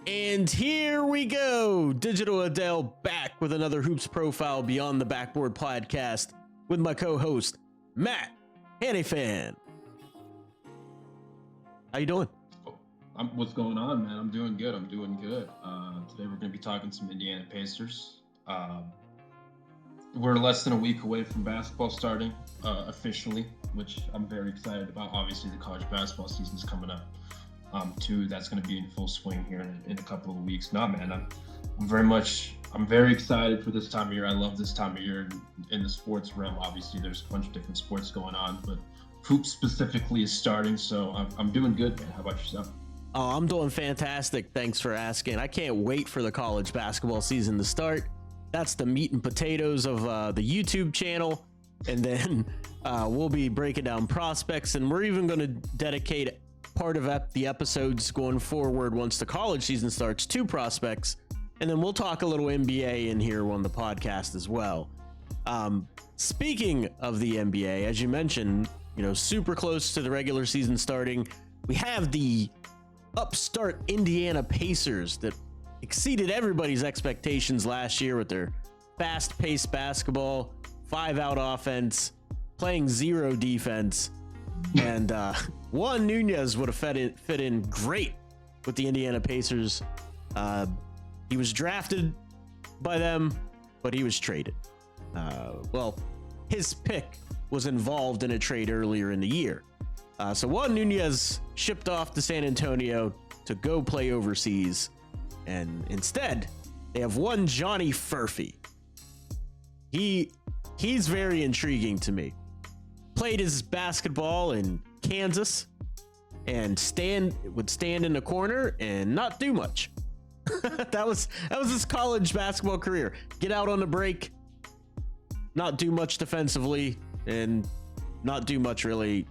And here we go. Digital Adele back with another Hoops Profile Beyond the Backboard podcast with my co-host, Matt Hanifan. How you doing? What's going on, man? I'm doing good. Today we're going to be talking some Indiana Pacers. We're less than a week away from basketball starting officially, which I'm very excited about. Obviously, the college basketball season's coming up. Too. That's going to be in full swing here in a couple of weeks. Man, I'm very excited for this time of year. I love this time of year in the sports realm. Obviously, there's a bunch of different sports going on, but hoops specifically is starting, so I'm doing good, man. How about yourself? Oh, I'm doing fantastic. Thanks for asking. I can't wait for the college basketball season to start. That's the meat and potatoes of the YouTube channel. And then we'll be breaking down prospects, and we're even going to dedicate part of the episodes going forward once the college season starts to prospects, and then we'll talk a little NBA in here on the podcast as well. Speaking of the NBA, as you mentioned, super close to the regular season starting, we have the upstart Indiana Pacers that exceeded everybody's expectations last year with their fast-paced basketball, 5-out offense, playing zero defense. And Juan Nunez would have fit in great with the Indiana Pacers. He was drafted by them, but he was traded. His pick was involved in a trade earlier in the year. So Juan Nunez shipped off to San Antonio to go play overseas. And instead, they have one Johnny Furphy. He's very intriguing to me. Played his basketball in Kansas and would stand in the corner and not do much. that was his college basketball career. Get out on the break, not do much defensively, and not do much really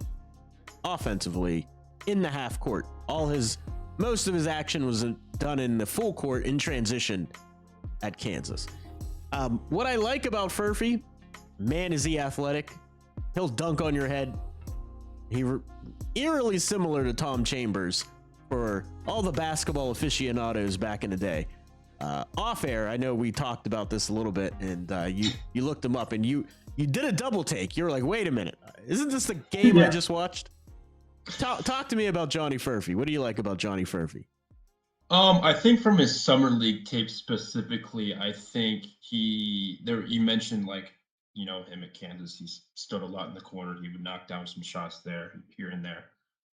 offensively in the half court. Most of his action was done in the full court in transition at Kansas. What I like about Furphy, man, is he athletic. He'll dunk on your head. Eerily similar to Tom Chambers for all the basketball aficionados back in the day. Off air, I know we talked about this a little bit, and you looked him up, and you did a double take. You're like, wait a minute, isn't this the game I just watched? Talk to me about Johnny Furphy. What do you like about Johnny Furphy? I think from his summer league tape specifically, I think you mentioned him at Kansas. He stood a lot in the corner. He would knock down some shots here and there.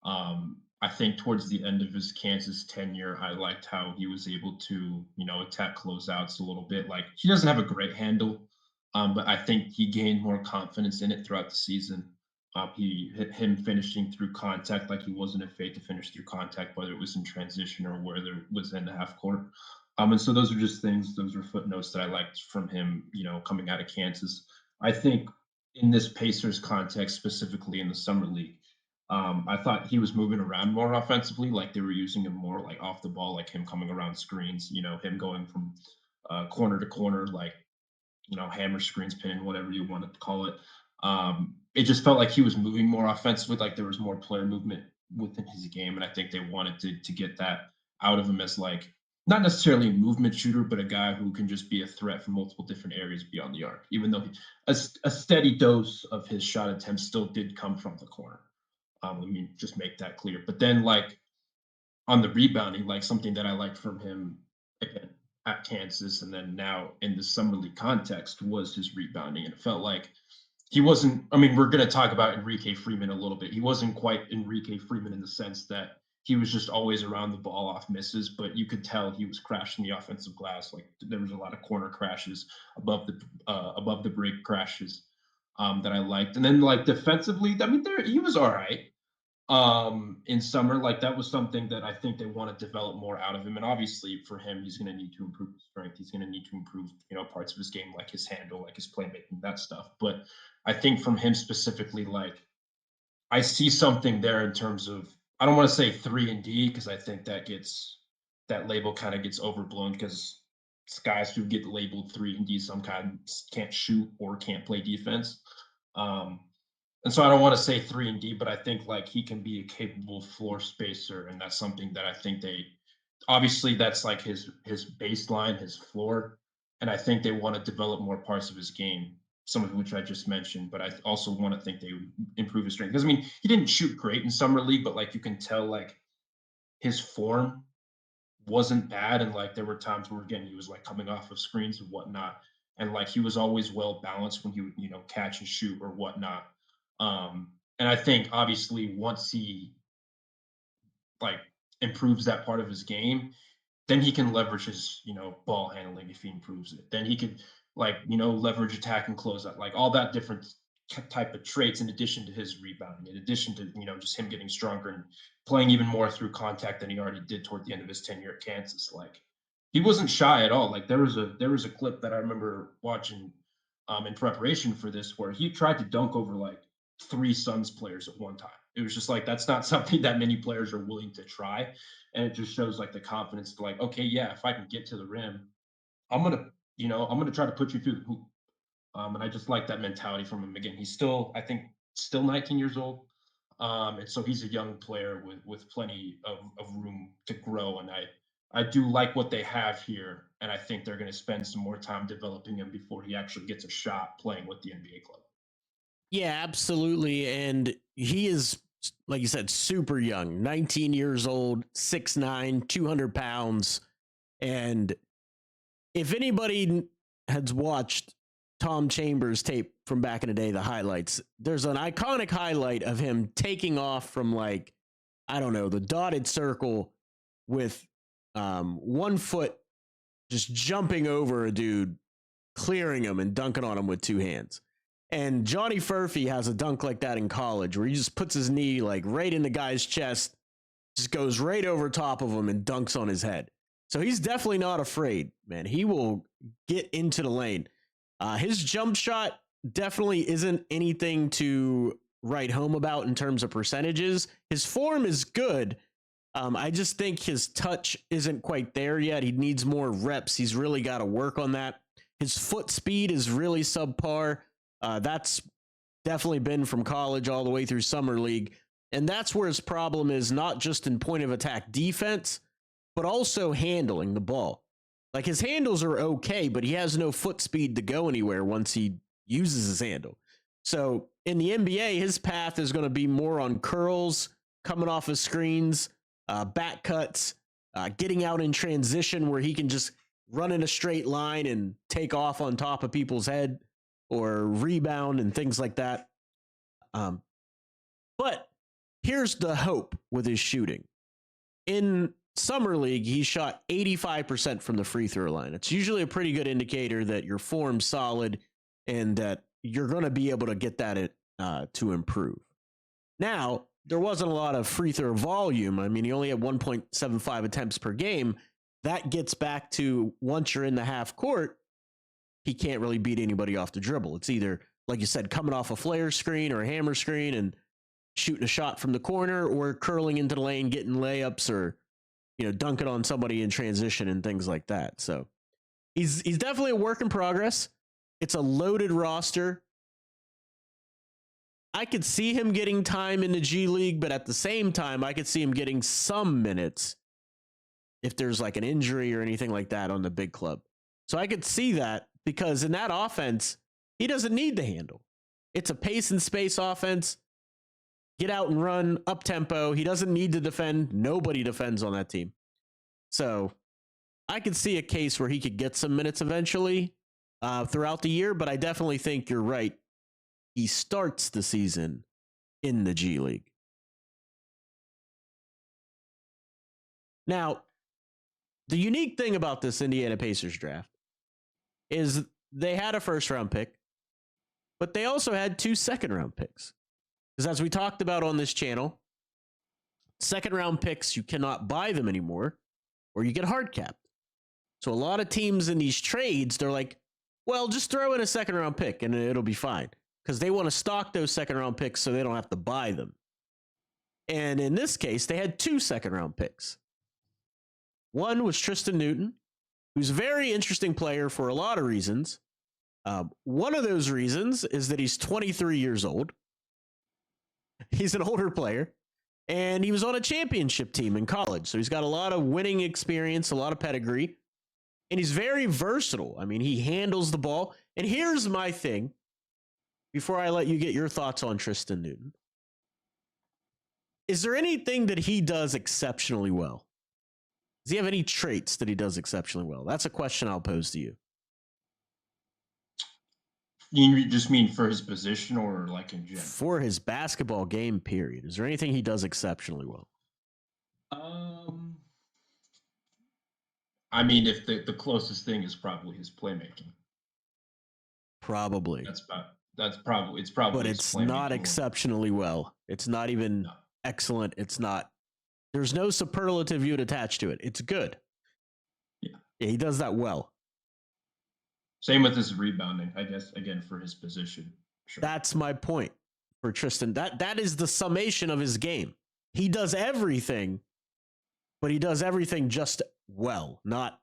I think towards the end of his Kansas tenure, I liked how he was able to, attack closeouts a little bit. Like, he doesn't have a great handle, but I think he gained more confidence in it throughout the season. Him finishing through contact, like he wasn't afraid to finish through contact, whether it was in transition or whether it was in the half court. And so those are footnotes that I liked from him, coming out of Kansas. I think in this Pacers context, specifically in the summer league, I thought he was moving around more offensively, like they were using him more like off the ball, like him coming around screens, him going from corner to corner, like, hammer screens, pin, whatever you want to call it. It just felt like he was moving more offensively, like there was more player movement within his game. And I think they wanted to get that out of him as like, not necessarily a movement shooter, but a guy who can just be a threat from multiple different areas beyond the arc, even though a steady dose of his shot attempts still did come from the corner. Let me just make that clear. But then, like, on the rebounding, like something that I liked from him, again, at Kansas and then now in the summer league context, was his rebounding. And it felt like he wasn't, we're going to talk about Enrique Freeman a little bit. He wasn't quite Enrique Freeman in the sense that he was just always around the ball off misses, but you could tell he was crashing the offensive glass. Like, there was a lot of corner crashes, above the break crashes that I liked. And then, like, defensively, he was all right in summer. Like, that was something that I think they want to develop more out of him. And obviously for him, he's going to need to improve his strength. He's going to need to improve, parts of his game, like his handle, like his playmaking, that stuff. But I think from him specifically, like, I see something there in terms of, I don't want to say 3-and-D, because I think that label kind of gets overblown, because guys who get labeled 3-and-D sometimes can't shoot or can't play defense. And so I don't want to say 3-and-D, but I think like he can be a capable floor spacer, and that's something that I think obviously that's like his baseline, his floor, and I think they want to develop more parts of his game, some of which I just mentioned. But I also want to think they would improve his strength because I mean he didn't shoot great in summer league, but like you can tell like his form wasn't bad, and like there were times where again he was like coming off of screens and whatnot, and like he was always well balanced when he would catch and shoot or whatnot. And I think obviously once he like improves that part of his game, then he can leverage his, ball handling if he improves it. Then he could like, leverage attack and close out, like all that different type of traits in addition to his rebounding, in addition to, just him getting stronger and playing even more through contact than he already did toward the end of his tenure at Kansas. Like he wasn't shy at all. Like there was a clip that I remember watching in preparation for this where he tried to dunk over like three Suns players at one time. It was just like that's not something that many players are willing to try, and it just shows like the confidence to like, okay, yeah, if I can get to the rim, I'm gonna try to put you through the hoop. And I just like that mentality from him. Again, he's still, I think, still 19 years old, and so he's a young player with plenty of room to grow. And I do like what they have here, and I think they're going to spend some more time developing him before he actually gets a shot playing with the NBA club. Yeah, absolutely. And he is, like you said, super young, 19 years old, 6'9, 200 pounds. And if anybody has watched Tom Chambers tape from back in the day, the highlights, there's an iconic highlight of him taking off from like, I don't know, the dotted circle with 1 foot, just jumping over a dude, clearing him and dunking on him with two hands. And Johnny Furphy has a dunk like that in college where he just puts his knee like right in the guy's chest, just goes right over top of him and dunks on his head. So he's definitely not afraid, man. He will get into the lane. His jump shot definitely isn't anything to write home about in terms of percentages. His form is good. I just think his touch isn't quite there yet. He needs more reps. He's really got to work on that. His foot speed is really subpar. That's definitely been from college all the way through summer league. And that's where his problem is, not just in point of attack defense, but also handling the ball. Like his handles are okay, but he has no foot speed to go anywhere once he uses his handle. So in the NBA, his path is going to be more on curls, coming off of screens, back cuts, getting out in transition where he can just run in a straight line and take off on top of people's head or rebound and things like that. But here's the hope with his shooting. In summer league, he shot 85% from the free throw line. It's usually a pretty good indicator that your form's solid and that you're going to be able to get that to improve. Now, there wasn't a lot of free throw volume. I mean, he only had 1.75 attempts per game. That gets back to once you're in the half court, he can't really beat anybody off the dribble. It's either, like you said, coming off a flare screen or a hammer screen and shooting a shot from the corner, or curling into the lane, getting layups, or dunking on somebody in transition and things like that. So he's definitely a work in progress. It's a loaded roster. I could see him getting time in the G League, but at the same time, I could see him getting some minutes if there's like an injury or anything like that on the big club. So I could see that, because in that offense, he doesn't need the handle. It's a pace and space offense. Get out and run up tempo. He doesn't need to defend. Nobody defends on that team. So I could see a case where he could get some minutes eventually throughout the year, but I definitely think you're right. He starts the season in the G League. Now, the unique thing about this Indiana Pacers draft is they had a first round pick, but they also had 2 second round picks. Because as we talked about on this channel, second round picks, you cannot buy them anymore, or you get hard capped. So a lot of teams in these trades, they're like, well, just throw in a second round pick and it'll be fine. Because they want to stock those second round picks so they don't have to buy them. And in this case, they had 2 second round picks. One was Tristan Newton, who's a very interesting player for a lot of reasons. One of those reasons is that he's 23 years old. He's an older player. And he was on a championship team in college. So he's got a lot of winning experience, a lot of pedigree, and he's very versatile. I mean, he handles the ball. And here's my thing before I let you get your thoughts on Tristan Newton. Is there anything that he does exceptionally well? Does he have any traits that he does exceptionally well? That's a question I'll pose to you. You just mean for his position or like in general? For his basketball game, period. Is there anything he does exceptionally well? I mean, if the closest thing is probably his playmaking. Probably. It's probably but his it's playmaking not more. exceptionally well. It's not even No. excellent. It's not. There's no superlative you'd attach to it. It's good. Yeah, he does that well. Same with his rebounding, I guess, again, for his position. Sure. That's my point for Tristan. That is the summation of his game. He does everything, but he does everything just well. Not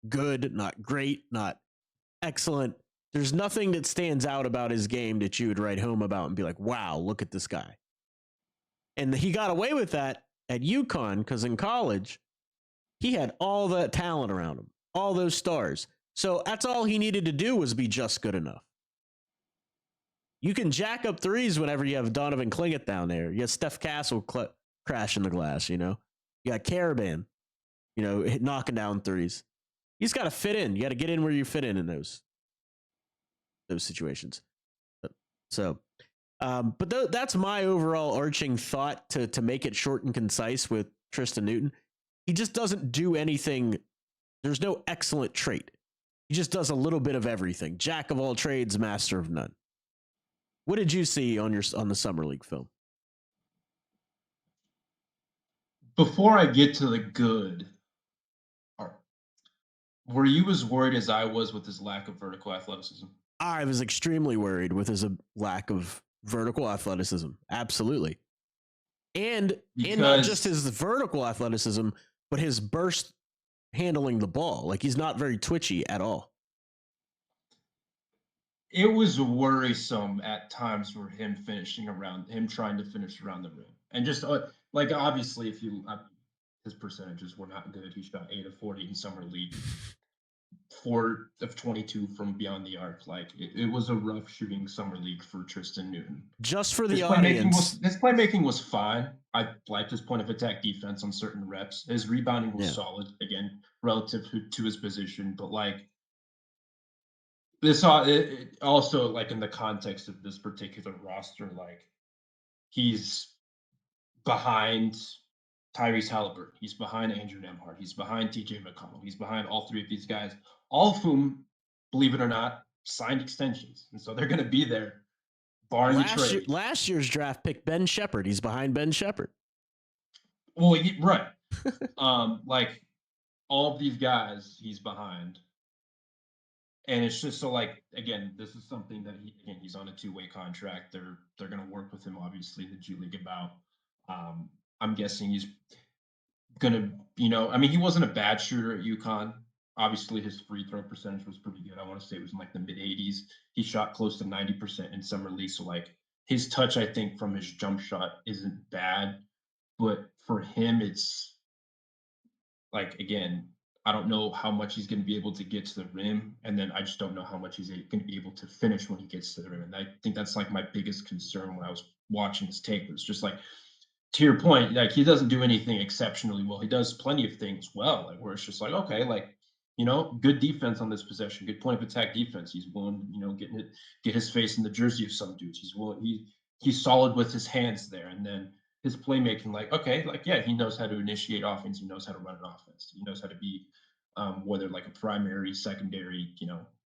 good, not great, not excellent. There's nothing that stands out about his game that you would write home about and be like, wow, look at this guy. And he got away with that at UConn because in college, he had all that talent around him, all those stars. So that's all he needed to do was be just good enough. You can jack up threes whenever you have Donovan Klingett down there. You have Steph Castle crashing the glass, you know. You got Caravan, knocking down threes. You just got to fit in. You got to get in where you fit in those situations. So, but that's my overall arching thought to make it short and concise with Tristan Newton. He just doesn't do anything. There's no excellent trait. He just does a little bit of everything. Jack of all trades, master of none. What did you see on the Summer League film? Before I get to the good, were you as worried as I was with his lack of vertical athleticism? I was extremely worried with his lack of vertical athleticism. Absolutely. And not just his vertical athleticism, but his burst handling the ball. Like, he's not very twitchy at all. It was worrisome at times for him trying to finish around the rim. And just like, obviously, his percentages were not good. He shot 8 of 40 in Summer League, 4 of 22 from beyond the arc. Like, it was a rough shooting Summer League for Tristan Newton. Just for the audience. His playmaking was fine. I liked his point of attack defense on certain reps. His rebounding was solid, again, relative to his position. But, like, it also, like, in the context of this particular roster, like, he's behind Tyrese Halliburton. He's behind Andrew Nembhard. He's behind TJ McConnell. He's behind all three of these guys, all of whom, believe it or not, signed extensions. And so they're going to be there, barring the trade. Last year's draft pick, Ben Shepherd. He's behind Ben Shepherd. Well, right. Like, all of these guys, he's behind. And it's just so, like, again, this is something that he's on a 2-way contract. They're going to work with him, obviously, the G League about. I'm guessing he's going to, I mean, he wasn't a bad shooter at UConn. Obviously, his free throw percentage was pretty good. I want to say it was in like the mid 80s. He shot close to 90% in Summer League. So, like, his touch, I think, from his jump shot isn't bad. But for him, it's like, again, I don't know how much he's going to be able to get to the rim. And then I just don't know how much he's going to be able to finish when he gets to the rim. And I think that's like my biggest concern when I was watching his tape. Was just like, to your point, like, he doesn't do anything exceptionally well. He does plenty of things well, like, where it's just like, okay, like, good defense on this possession, good point of attack defense. He's willing, get his face in the jersey of some dudes. He's solid with his hands there. And then his playmaking, like, okay, like, yeah, he knows how to initiate offense. He knows how to run an offense. He knows how to be, whether like a primary, secondary,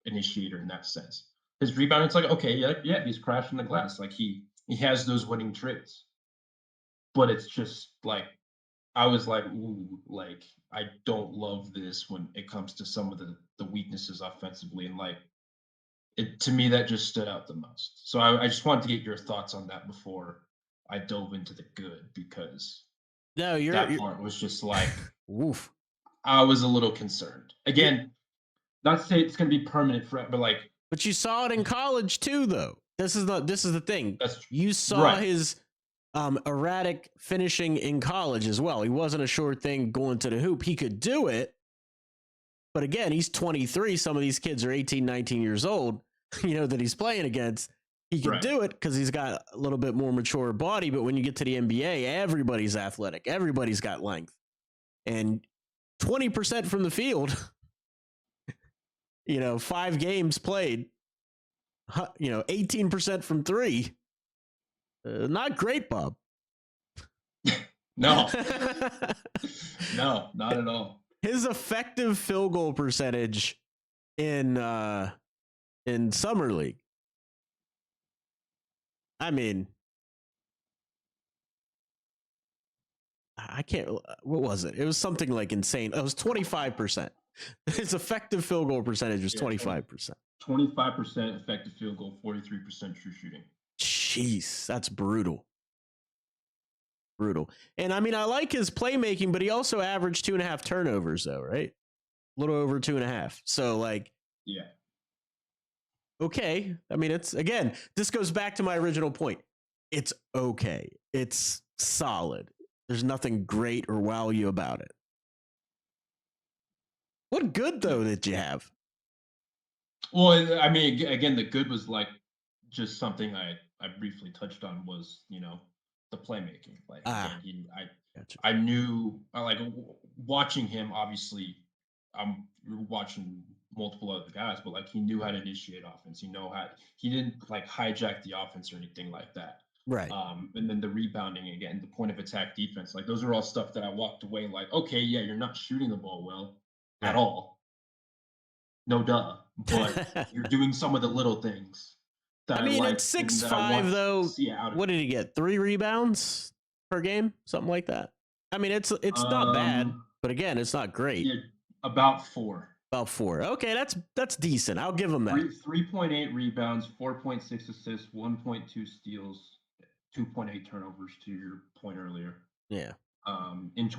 initiator in that sense. His rebounding, it's like, okay, yeah, he's crashing the glass. Like, he has those winning traits. But it's just like, I was like, ooh, like, I don't love this when it comes to some of the weaknesses offensively. And, like, to me, that just stood out the most. So I just wanted to get your thoughts on that before I dove into the good, because that part was just like, woof. I was a little concerned. Again, not to say it's going to be permanent forever, but like. But you saw it in college too, though. This is the thing. That's you saw his erratic finishing in college as well. He wasn't a sure thing going to the hoop. He could do it, but again, he's 23. Some of these kids are 18, 19 years old, that he's playing against. He could Right. do it because he's got a little bit more mature body. But when you get to the NBA, everybody's athletic. Everybody's got length. And 20% from the field, 5 games played, 18% from 3. Not great, Bob. No. No, not at all. His effective field goal percentage in summer league, I mean, I can't. What was it? It was something like insane. It was 25%. His effective field goal percentage was 25%. 25% effective field goal, 43% true shooting. Jeez, that's brutal. Brutal. And I mean, I like his playmaking, but he also averaged 2.5 turnovers, though, right? A little over 2.5. So, yeah. Okay. I mean, this goes back to my original point. It's okay. It's solid. There's nothing great or wow you about it. What good, though, did you have? Well, I mean, again, the good was just something I briefly touched on was, the playmaking. Again, Gotcha. I knew, watching him, obviously, I'm watching multiple other guys, but he knew how to initiate offense. He didn't hijack the offense or anything like that. Right. And then the rebounding again, the point of attack defense, those are all stuff that I walked away okay, yeah, you're not shooting the ball well at all. No duh. But you're doing some of the little things that I mean, at 6'5", though, what did he get? 3 rebounds per game? Something like that. I mean, it's not bad, but again, it's not great. Yeah, about 4. About 4. Okay, that's decent. I'll give him that. 3.8 rebounds, 4.6 assists, 1.2 steals, 2.8 turnovers to your point earlier. Yeah. In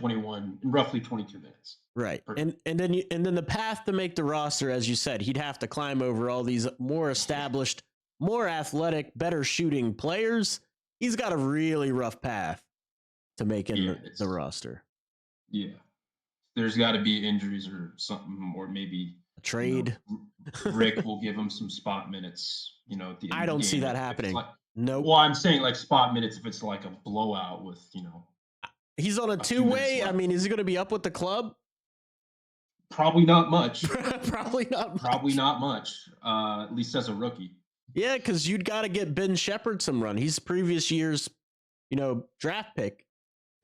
roughly 22 minutes. Right. And then the path to make the roster, as you said, he'd have to climb over all these more established, more athletic, better shooting players. He's got a really rough path to make in the roster. Yeah. There's got to be injuries or something, or maybe a trade. Rick will give him some spot minutes, at the end of the game. I don't see that happening. No. Well, I'm saying spot minutes if it's a blowout with, He's on a 2-way. I mean, is he going to be up with the club? Probably not much. Probably not much. At least as a rookie. Yeah, because you'd got to get Ben Shepherd some run. He's previous year's, draft pick.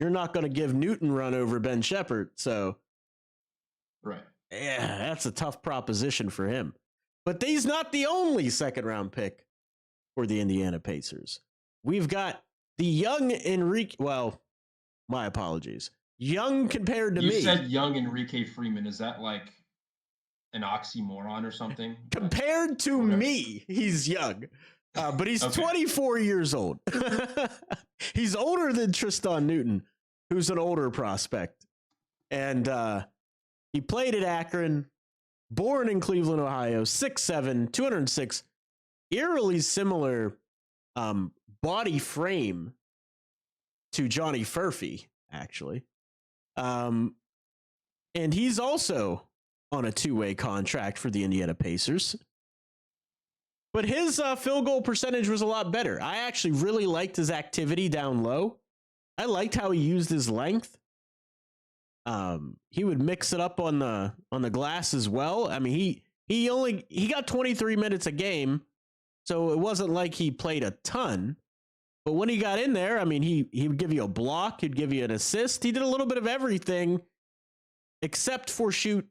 You're not going to give Newton run over Ben Shepherd. So, right. Yeah, that's a tough proposition for him. But he's not the only second-round pick for the Indiana Pacers. We've got the young Enrique. Well, my apologies. Young compared to me. You said young Enrique Freeman. Is that an oxymoron or something? Compared to me, he's young. But he's 24 years old. He's older than Tristan Newton, who's an older prospect. And he played at Akron, born in Cleveland, Ohio, 6'7", 206, eerily similar body frame to Johnny Furphy, actually. And he's also on a 2-way contract for the Indiana Pacers. But his field goal percentage was a lot better. I actually really liked his activity down low. I liked how he used his length. He would mix it up on the glass as well. I mean, he got 23 minutes a game, so it wasn't like he played a ton. But when he got in there, I mean, he would give you a block, he'd give you an assist. He did a little bit of everything except for shoot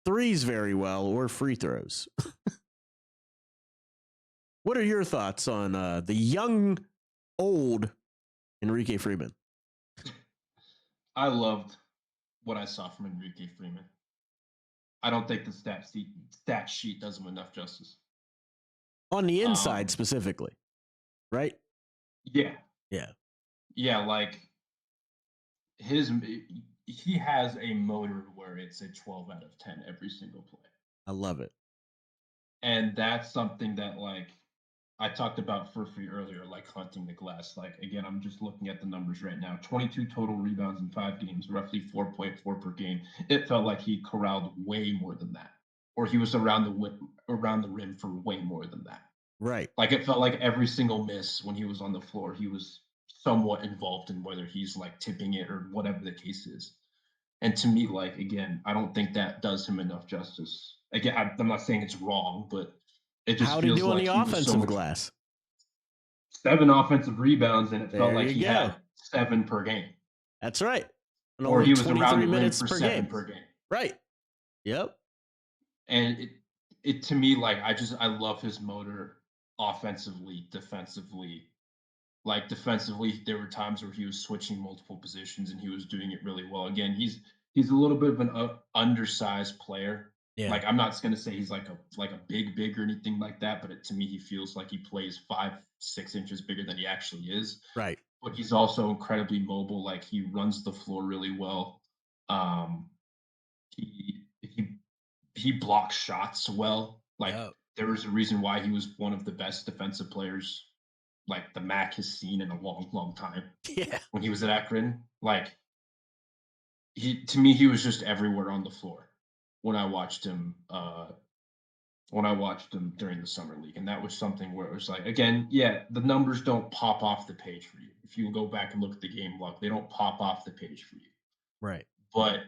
threes very well or free throws. What are your thoughts on the young, old Enrique Freeman? I loved what I saw from Enrique Freeman. I don't think the stat sheet does him enough justice. On the inside specifically, right? Yeah. Yeah. Yeah, he has a motor where it's a 12 out of 10 every single play. I love it. And that's something that I talked about Furphy earlier, like hunting the glass. Like again, I'm just looking at the numbers right now. 22 total rebounds in 5 games, roughly 4.4 per game. It felt like he corralled way more than that, or he was around the rim for way more than that. Right. Like it felt like every single miss when he was on the floor, he was somewhat involved in whether he's like tipping it or whatever the case is. And to me, like again, I don't think that does him enough justice. Again, I'm not saying it's wrong, but it just How'd he feels do on like the he was so offensive much glass? 7 offensive rebounds, and it felt There like you he go. had 7 per game, That's right. And or only he was around 23 the rim minutes for per 7 game. per game. Right. Yep. And it to me, like I love his motor offensively, defensively. Like defensively, there were times where he was switching multiple positions and he was doing it really well. Again, he's a little bit of an undersized player. Yeah. Like I'm not going to say he's like a big or anything like that, but to me, he feels like he plays 5-6 inches bigger than he actually is. Right. But he's also incredibly mobile. Like he runs the floor really well. Um, he blocks shots well. Like Yep. there was a reason why he was one of the best defensive players like the MAC has seen in a long time. Yeah. When he was at Akron, like to me he was just everywhere on the floor when I watched him during the summer league. And that was something where it was like, again, yeah, the numbers don't pop off the page for you. If you go back and look at the game log, they don't pop off the page for you. Right. But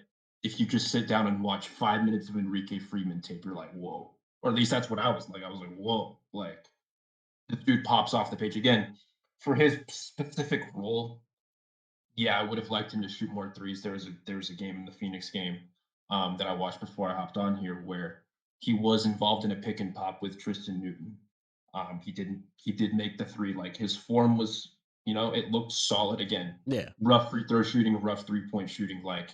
if you just sit down and watch 5 minutes of Enrique Freeman tape, you're like, whoa. Or at least that's what I was like. I was like, whoa, like this dude pops off the page again. For his specific role, yeah, I would have liked him to shoot more threes. There was a game in the Phoenix game that I watched before I hopped on here where he was involved in a pick and pop with Tristan Newton. He did make the three. Like his form was, it looked solid again. Yeah. Rough free throw shooting, rough 3-point shooting. Like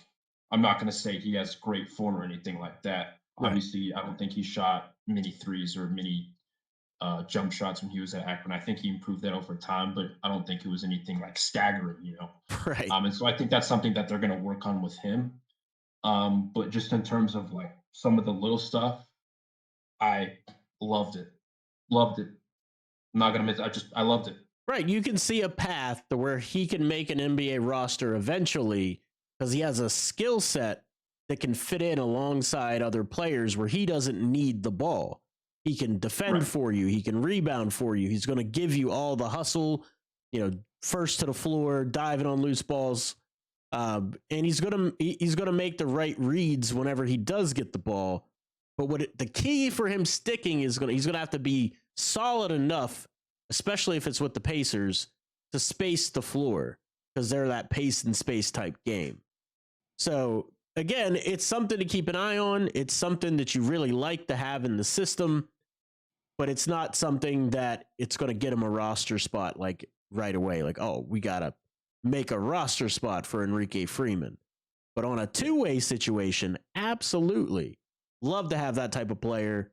I'm not going to say he has great form or anything like that. Right. Obviously, I don't think he shot many threes or many jump shots when he was at Akron. I think he improved that over time, but I don't think it was anything like staggering. Right. And so I think that's something that they're going to work on with him. But just in terms of like some of the little stuff, I loved it. Loved it. I'm not gonna miss. I loved it. Right. You can see a path to where he can make an NBA roster eventually because he has a skill set that can fit in alongside other players where he doesn't need the ball. He can defend for you. He can rebound for you. He's going to give you all the hustle, first to the floor, diving on loose balls. And he's going to make the right reads whenever he does get the ball. But the key for him sticking he's going to have to be solid enough, especially if it's with the Pacers, to space the floor because they're that pace and space type game. So again, it's something to keep an eye on. It's something that you really like to have in the system, but it's not something that it's going to get him a roster spot like right away. Like, oh, we got to make a roster spot for Enrique Freeman. But on a two-way situation, absolutely. Love to have that type of player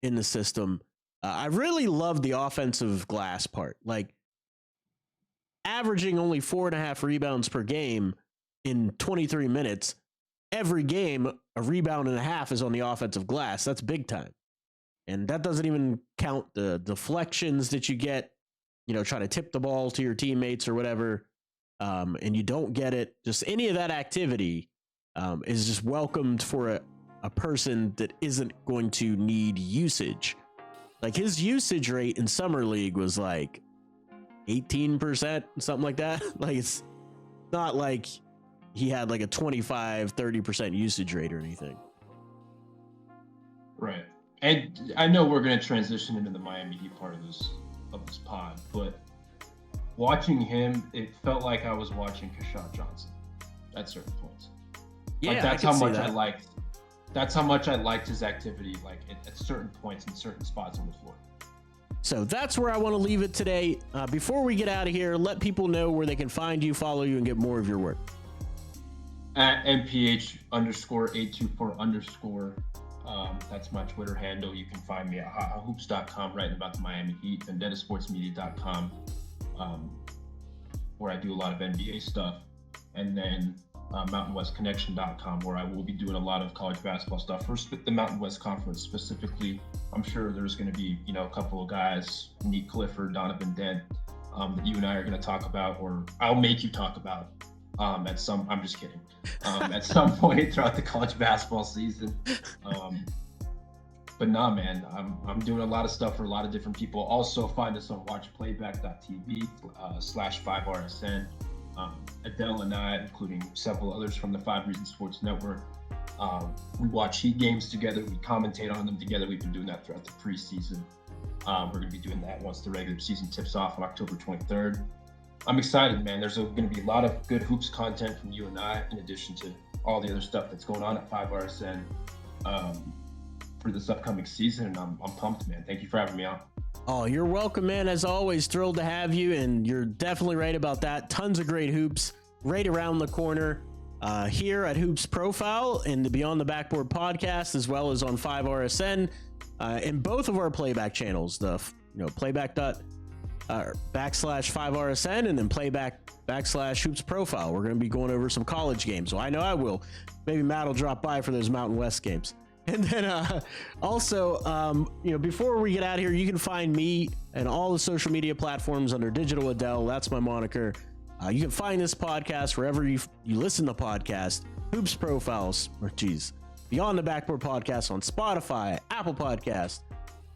in the system. I really love the offensive glass part. Like averaging only 4.5 rebounds per game in 23 minutes. Every game, a rebound and a half is on the offensive glass. That's big time. And that doesn't even count the deflections that you get, try to tip the ball to your teammates or whatever. And you don't get it. Just any of that activity is just welcomed for a person that isn't going to need usage. Like his usage rate in Summer League was like 18%, something like that. Like it's not like he had like a 25-30% usage rate or anything. Right. And I know we're going to transition into the Miami Heat part of this pod, but watching him, it felt like I was watching Keshad Johnson at certain points. Yeah, like that's how much I liked. That's how much I liked his activity, like at certain points in certain spots on the floor. So that's where I want to leave it today. Before we get out of here, let people know where they can find you, follow you, and get more of your work. At MPH_824_. That's my Twitter handle. You can find me at hoops.com, writing about the Miami Heat, VendettaSportsMedia.com, where I do a lot of NBA stuff. And then mountainwestconnection.com, where I will be doing a lot of college basketball stuff for the Mountain West Conference specifically. I'm sure there's going to be, a couple of guys, Nick Clifford, Donovan Dent, that you and I are going to talk about, or I'll make you talk about I'm just kidding, at some point throughout the college basketball season. But nah, man, I'm doing a lot of stuff for a lot of different people. Also, find us on watchplayback.tv /5RSN. Adele and I, including several others from the 5 Reasons Sports Network, we watch Heat games together. We commentate on them together. We've been doing that throughout the preseason. We're going to be doing that once the regular season tips off on October 23rd. I'm excited, man. There's going to be a lot of good hoops content from you and I, in addition to all the other stuff that's going on at 5RSN for this upcoming season. And I'm pumped, man. Thank you for having me on. Oh, you're welcome, man. As always, thrilled to have you. And you're definitely right about that. Tons of great hoops right around the corner here at Hoops Profile and the Beyond the Backboard podcast, as well as on 5RSN and both of our playback channels, the playback /5RSN and then playback /Hoops Profile. We're going to be going over some college games. So I know I will. Maybe Matt will drop by for those Mountain West games. And then also, before we get out of here, you can find me and all the social media platforms under Digital Adele. That's my moniker. You can find this podcast wherever you listen to podcasts. Hoops Profiles, Beyond the Backboard podcast on Spotify, Apple Podcasts,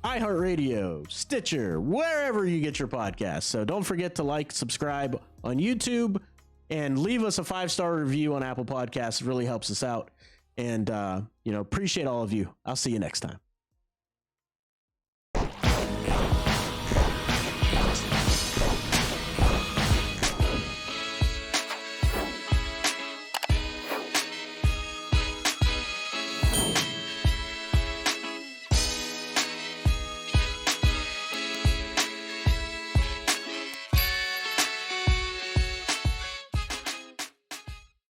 iHeartRadio, Stitcher, wherever you get your podcasts. So don't forget to like, subscribe on YouTube, and leave us a 5-star review on Apple Podcasts. It really helps us out. And, appreciate all of you. I'll see you next time.